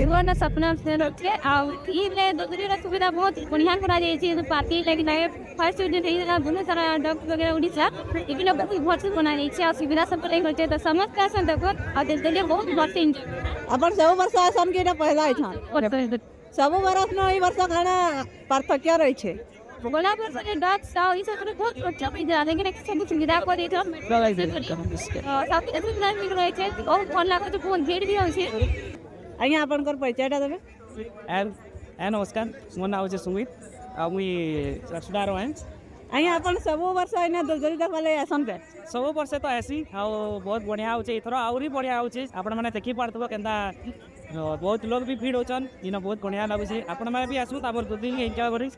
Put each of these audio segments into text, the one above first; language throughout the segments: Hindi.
पूर्ण सपना से रखे आ दूसरी सुविधा बहुत बढ़िया करा जाए पार्टी लगी ना फर्स्ट बहुत सारा डॉक्टर वगैरह उड़ीसा ये बहुत भर्ती बना जाए सुविधा सब होते तो समस्त आसन देखो और बहुत भर्ती एंजॉय अपन सब वर्ष आसन के पहला है सब वर्ष न ई वर्ष खाना पार्थक्य रही छे बोला पर से डॉक्टर साउ ई सब बहुत अच्छा भी जा लेकिन एक सब सुविधा को दे तो सब सुविधा मिल रही है और फोन लगा तो बहुत भीड़ भी होई छे अइया अपन कर परिचय देबे नमस्कार मोर नाम है सुमित आ मुई रसुडा रोहन अइया अपन सब वर्ष इने दुलदुली देखले आसन के सब वर्ष तो ऐसी आ बहुत बढ़िया होचे इथरो आउरी बढ़िया होचे आपण माने देखि पारतबो केनता बहुत लोग भी भीड़ होचन इन बहुत बढ़िया लागुचे आपण माने भी आसु तापर दो दिन एन्जॉय करी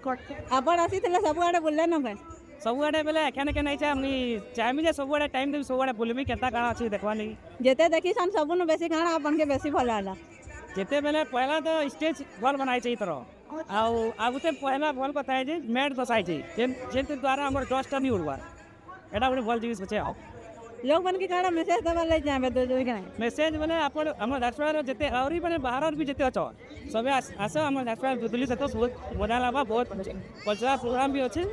अपन आसी तले सब आडे बुलले न फ्रेंड सब आडे बेले एखाने के नै छै मुई चाहमी जे सब आडे टाइम दे सब आडे बुलमी केता काना अछि देखवा नै जेते देखि सन सबनु बेसी खाना अपन के बेसी भल आला जेते बेले पहला तो स्टेज भल बनाई छै इथरो आउ आगुते पहला भल बताय जे मैट दसाई छै जेते द्वारा हमर डस्ट नहीं उड़वा एटा बड़ी भल जिनिस छै लोग मन के काड़ा मैसेज देबा ले जाबे दुलदुली के मैसेज बोले आपण हमर राष्ट्रवाद जेते औरी माने बाहर भी जेते अछ सबे आसे हमर राष्ट्रवाद दुलदुली से तो बहुत मजा लाबा बहुत कल्चरल प्रोग्राम भी अछि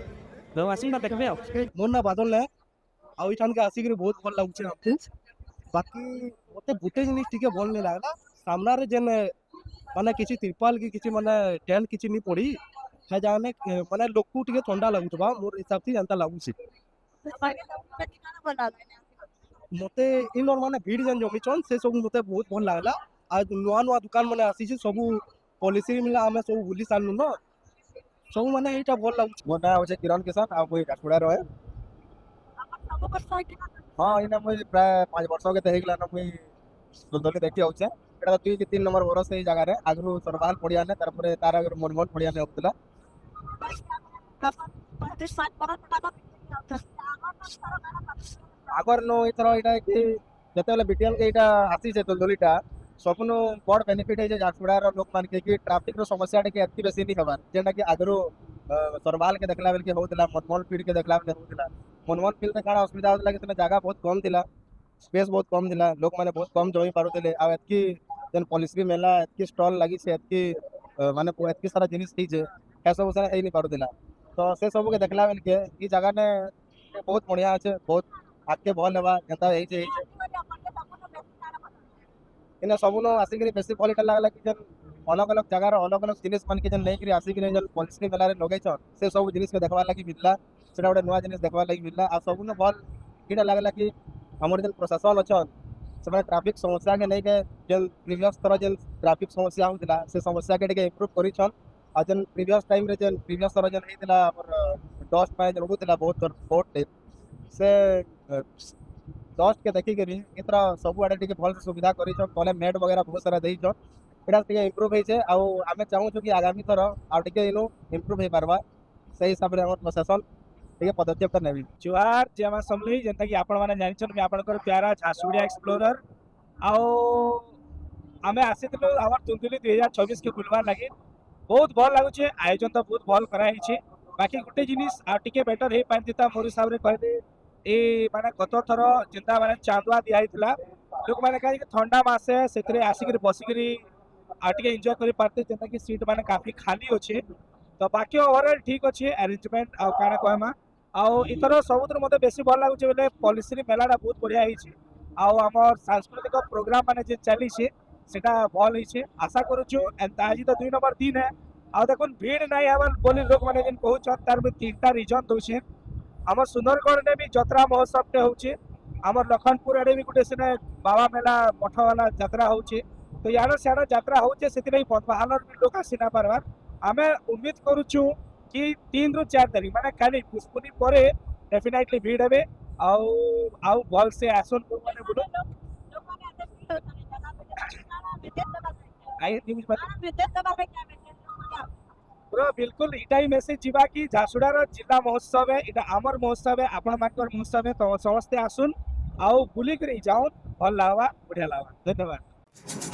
तो आसी ना देखबे मोर ना बादल ने आ ओइठान के आसी के बहुत भल लागुचे हमके बाकी ओते गुटे जिनिस टिके भल नहीं लागला सामना रे जेन माने किछि तिरपाल की किछि माने टेंट किछि नहीं पड़ी है जाने माने लोग को टिके ठंडा लागुतबा मोर हिसाब से जानता लागुची मते इन और माने भीड़ जन जमिचन से सब मते बहुत भल लागला आज नुआ नुआ दुकान माने आसी छै सब पॉलिसी मिला हमें सब भूली सानु न सब माने एटा भल लागुची मोर ना होचे किरण किसान आ कोई काठुड़ा रहे हां इना मुई प्राय 5 वर्ष के तेहिगला न मुई दुलदुली देखि आउचे एटा 2 के 3 नंबर वर्ष ए जगह रे आगु सरबाल पड़िया ने तार परे तार आगु मनमोहन पड़िया ने होतला आगर नो इथरो एटा कि जतेले बीटीएल के एटा आसी छै दुलदुलीटा सबनो बड़ बेनिफिट है जे झारसुगुड़ा रो लोक मान के कि ट्रैफिक रो समस्या के अति बेसी नहीं हबार जेना कि आगरो सरबाल के देखला बेल के होतला मनमोहन फील्ड के देखला बेल होतला मनमोहन फील्ड में काड़ा असुविधा होतला कि तने जगह बहुत कम दिला स्पेस बहुत कम दिला लोक माने बहुत कम जमी पारुतले आ एतकी जन पॉलिसी मेला एतकी स्टॉल लागि छै एतकी माने एतकी सारा जिनिस थी जे ए सब सारा ए नहीं पारुतला तो से सब के देखला बेल के ई जगह ने बहुत बढ़िया আছে बहुत आके भल लेबा जता ए जे इना सबनो आसी के बेसी भल इटा लागला कि जन अलग अलग जगह रो अलग अलग जिनिस मन के जन नै करी आसी के जन पॉलिसी मेला रे लगै छ से सब जिनिस के देखबा लागि मिलला सेटा ओडे नवा जिनिस देखबा लागि मिलला आ सबनो भल इटा लागला कि हमर जन प्रशासन अछन से ट्रैफिक समस्या के नै के जन प्रीवियस तरह जन ट्रैफिक समस्या होतिला से समस्या के इम्प्रूव करी छन आ जन प्रीवियस टाइम रे जन प्रीवियस तरह जन हेतिला हमर डस्ट पाए जन होतिला बहुत से डस्ट के देखि के इतरा सब आडे टिके भल सुविधा करी छ कले मेट वगैरह बहुत सारा देई छ एटा टिके इम्प्रूव होई छै आ हमें चाहू छ कि आगामी तरह आ टिके इनो इम्प्रूव हे परबा सही हिसाब रे हमर प्रशासन टिके पदक्षेप नेबी जुआर जेमा समली जेंता कि आपण माने जानि छन कि आपनकर प्यारा झारसुगुड़ा एक्सप्लोरर आओ हमें आसीतलो हमर दुलदुली 2024 के बुलवार लागि बहुत भल लागु छै आयोजन तो बहुत भल कराई छै बाकी गुटे जिनिस आ टिके बेटर हे पांतिता मोर हिसाब रे कहदे ए माने गत थर चिंता माने चांदुआ दिया हितला लोक माने कहि ठंडा मासे सेतरे आसिकरी बसिकरी आटिके एन्जॉय करि पारते जेंता कि सीट माने काफी खाली होचे तो बाकी ओवरऑल ठीक अछि अरेंजमेंट आ काना कहमा आ इतर सबुतर मते बेसी भल लागु छै बेले पॉलिसी मेलाडा बहुत बढ़िया हि छै आ हमर सांस्कृतिक प्रोग्राम माने जे चली छै सेटा भल हि छै आशा करू छु आज तो 2 नंबर दिन है आ देखुन भीड़ नहीं हवन बोली लोक माने जिन कहू छ तार में 3टा रीजन दउ छै हमर सुंदरगढ़ ने भी जत्रा महोत्सव टे होचे हमर लखनपुर आडे भी गुटे सिने बाबा मेला मठ वाला यात्रा होचे तो यार सारा यात्रा होचे सेति नहीं पदभालर भी लोक आसी ना पारबार हमें उम्मीद करू छु कि 3 रु 4 तारीख माने खाली पुष्पुनी परे डेफिनेटली भीड़ हेबे आउ भल से आसन माने बुलो आई न्यूज पर पूरा बिल्कुल इटा ही मेसेज जीवा कि झारसुगुड़ा जिला महोत्सव है इटा आमर महोत्सव है आपण मानकर महोत्सव है तो समस्ते आसुन आउ बुली करी जाऊन भल लावा बढ़िया लावा धन्यवाद।